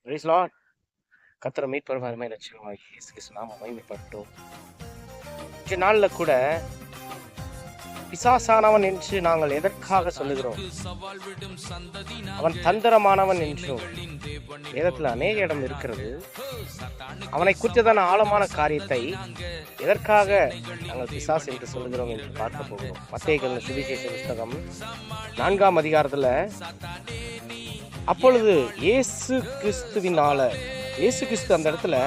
Price Lord. கர்த்தர் மீட்பர் அருமை இரட்சகருமாகிய இயேசு கிறிஸ்து நாமம் மகிமைப்படட்டும். இன்றைய நாள்ல கூட பிசாசானவன் என்று நாங்கள் எதற்காக சொல்லுகிறோம்? அவன் தந்திரமானவன் என்றும் வேதத்துல அநேக இடம் இருக்கிறது. அவனை குறித்ததான ஆழமான காரியத்தை எதற்காக நாங்கள் பிசாசு என்று சொல்லுகிறோம் என்று பார்க்க போகிறோம். மத்தேயு சுவிசேஷ புத்தகம் 4ஆம் அதிகாரத்துல, அப்பொழுது இயேசு கிறிஸ்து அந்த இடத்துல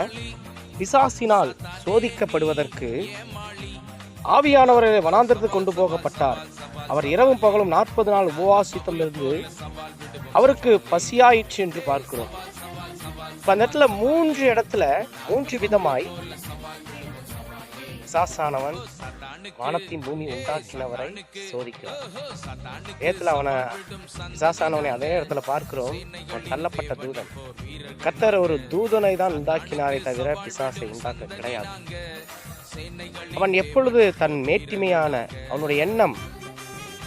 பிசாசினால் சோதிக்கப்படுவதற்கு ஆவியானவரை வனாந்திரத்துக்கு கொண்டு போகப்பட்டார். அவர் இரவும் பகலும் 40 நாள் உபவாசித்திலிருந்து அவருக்கு பசியாயிற்று என்று பார்க்கிறோம். அந்த இடத்துல 3 இடத்துல 3 விதமாய் பிசாசானவன் வானத்தின் பூமி உண்டாக்கினவரை சோதிக்கிறான். வேதத்துல பிசாசானவனை அதே இடத்துல பார்க்கிறோம். அவன் தள்ளப்பட்ட தூதன். கர்த்தர் ஒரு தூதனை தான் உண்டாக்கினாரே தவிர பிசாசை உண்டாக்க கிடையாது. அவன் எப்பொழுது தன் மேட்டிமையான அவனுடைய எண்ணம்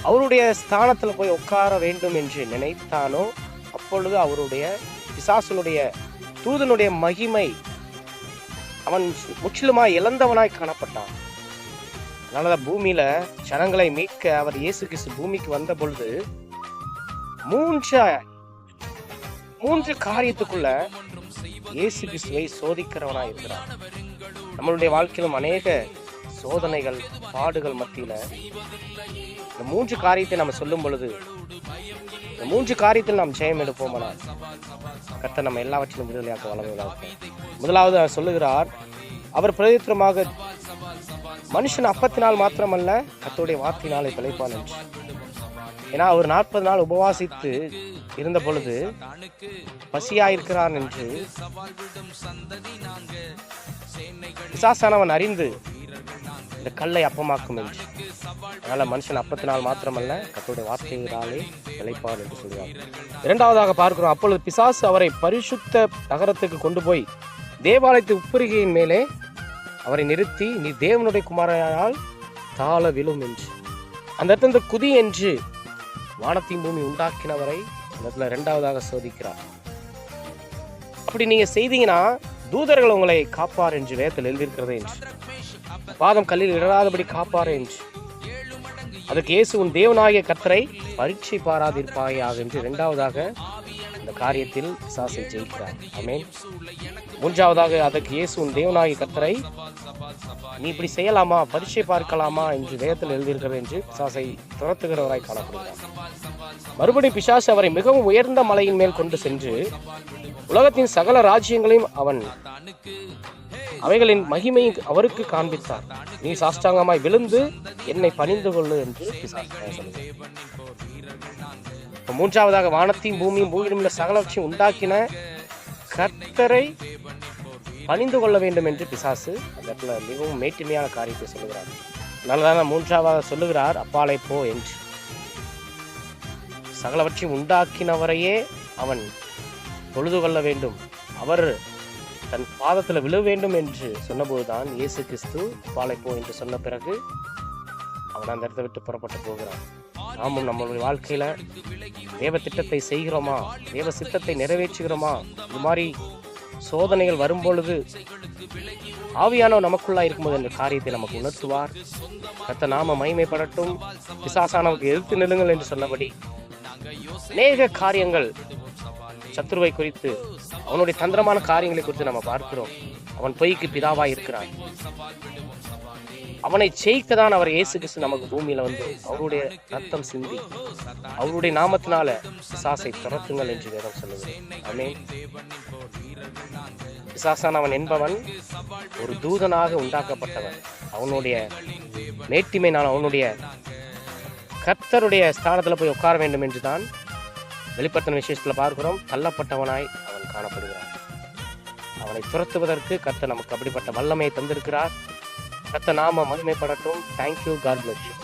அவருடைய ஸ்தானத்துல போய் உட்கார வேண்டும் என்று நினைத்தானோ, அப்பொழுது அவருடைய பிசாசனுடைய தூதனுடைய மகிமை அவன் முற்றிலுமாய் இழந்தவனாய் காணப்பட்டான். அதனாலதான் பூமியில ஜனங்களை மீட்க அவர் இயேசு கிறிஸ்து பூமிக்கு வந்த பொழுது மூன்று காரியத்துக்குள்ள இயேசு கிறிஸ்துவை சோதிக்கிறவனாய் இருக்கிறான். நம்மளுடைய வாழ்க்கையிலும் அநேக சோதனைகள் பாடுகள் மத்தியில இந்த 3 காரியத்தை நம்ம சொல்லும் பொழுது, இந்த 3 காரியத்தில் நாம் ஜெயம் எடுப்போமானால் கர்த்தர் நம்ம எல்லாவற்றிலும் விடுதலையாக்க வல்லமையுள்ளவர். முதலாவது அவர் சொல்லுகிறார், அவர் பிரதித்திரமாக மனுஷன் அப்பத்தினால் மாத்திரமல்ல கர்த்தருடைய வார்த்தையினாலே பிழைப்பான் என்று. ஏன்னா அவர் 40 நாள் உபவாசித்து இருந்த பொழுது பசியாயிருக்கிறான் என்று பிசாசானவன் அறிந்து இந்த கல்லை அப்பமாக்கும் என்று. அதனால மனுஷன் அப்பத்தினால் மாத்திரமல்ல கர்த்தருடைய வார்த்தையினாலே பிழைப்பான் என்று சொல்கிறார். இரண்டாவதாக பார்க்கிறோம், அப்பொழுது பிசாசு அவரை பரிசுத்த நகரத்துக்கு கொண்டு போய் தேவாலயத்து உப்பரிகையின் மேலே அவரை நிறுத்தி, நீ தேவனுடைய குமாரனால் தாழ விழும் என்று. அந்த இடத்துல குதி என்று வானத்தின் பூமி உண்டாக்கினவரை அந்த இடத்துல 2வதாக சோதிக்கிறார். அப்படி நீங்க செய்தீங்கன்னா தூதர்கள் உங்களை காப்பார் என்று வேதத்தில் எழுதியிருக்கிறதே என்று. பாதம் கல்லில் இடராதபடி காப்பார் என்று. அதற்கு இயேசு உன் தேவனாகிய கர்த்தரை பரீட்சை பாராதிருப்பாயாக என்று 2வதாக இந்த காரியத்தில் பிசாசை ஜெயிக்கிறார். ஆமென். 3வதாக அதற்கு இயேசு உன் தேவனாகிய கர்த்தரை நீ இப்படி செய்யலாமா, பரீட்சை பார்க்கலாமா என்று வேதத்தில் எழுதியிருக்கிறது என்று பிசாசை துரத்துகிறவராய் காணப்படுகிறார். மறுபடியும் பிசாசு அவரை மிகவும் உயர்ந்த மலையின் மேல் கொண்டு சென்று உலகத்தின் சகல ராஜ்யங்களையும் அவைகளின் மகிமையை அவருக்கு காண்பித்தார். நீ சாஷ்டாங்கமாய் விழுந்து என்னை பணிந்து கொள்ளு என்று பிசாசு சொல்லுகிறார். 3வதாக வானத்தையும் பூமியும் பூமியிலும் உள்ள சகலவற்றையும் உண்டாக்கின கர்த்தரை பணிந்து கொள்ள வேண்டும் என்று பிசாசு அந்த இடத்துல மிகவும் மேட்டுமையான காரியத்தை சொல்லுகிறார். அதனாலதான 3வதாக சொல்லுகிறார், அப்பாலை போ என்று. சகலவற்றையும் உண்டாக்கினவரையே அவன் தொழுது கொள்ள வேண்டும், அவர் தன் பாதத்துல விழ வேண்டும் என்று சொன்னபோதுதான் இயேசு கிறிஸ்து அப்பாலை போ என்று சொன்ன பிறகு அவன் அந்த இடத்தை விட்டு புறப்பட்டு போகிறான். நாமும் நம்மளுடைய வாழ்க்கையில தேவ திட்டத்தை செய்கிறோமா, தேவ சித்தத்தை நிறைவேற்றுகிறோமா? இது மாதிரி சோதனைகள் வரும்பொழுது ஆவியானவர் நமக்குள்ளா இருக்கும்போது இந்த காரியத்தை நமக்கு உணர்த்துவார். கர்த்தர் நாம மகிமைப்படட்டும். பிசாசானவருக்கு எதிர்த்து நில்லுங்கள் என்று சொன்னபடி அநேக காரியங்கள் சத்துருவை குறித்து, அவனுடைய தந்திரமான காரியங்களை குறித்து நம்ம பார்க்கிறோம். அவன் பொய்க்கு பிதாவாய் இருக்கிறான். அவனை ஜெயிக்கதான் அவர் இயேசு கிறிஸ்து நமக்கு பூமியில வந்து அவருடைய ரத்தம் சிந்தி அவருடைய நாமத்தினால பிசாசை துரத்துங்கள் என்று வேதம் சொல்லுகிறது. ஆமென். பிசாசானவன் என்பவன் ஒரு தூதனாக உண்டாக்கப்பட்டவன். அவனுடைய மேட்டிமையினால் அவனுடைய கர்த்தருடைய ஸ்தானத்துல போய் உட்கார வேண்டும் என்றுதான் வெளிப்படுத்தின விசேஷத்துல பார்க்கிறோம். தள்ளப்பட்டவனாய் அவன் காணப்படுகிறான். அவனை துரத்துவதற்கு கர்த்தர் நமக்கு அப்படிப்பட்ட வல்லமையை தந்திருக்கிறார். கர்த்தர் நாம மகிமைப்படட்டும். தேங்க்யூ. God bless you.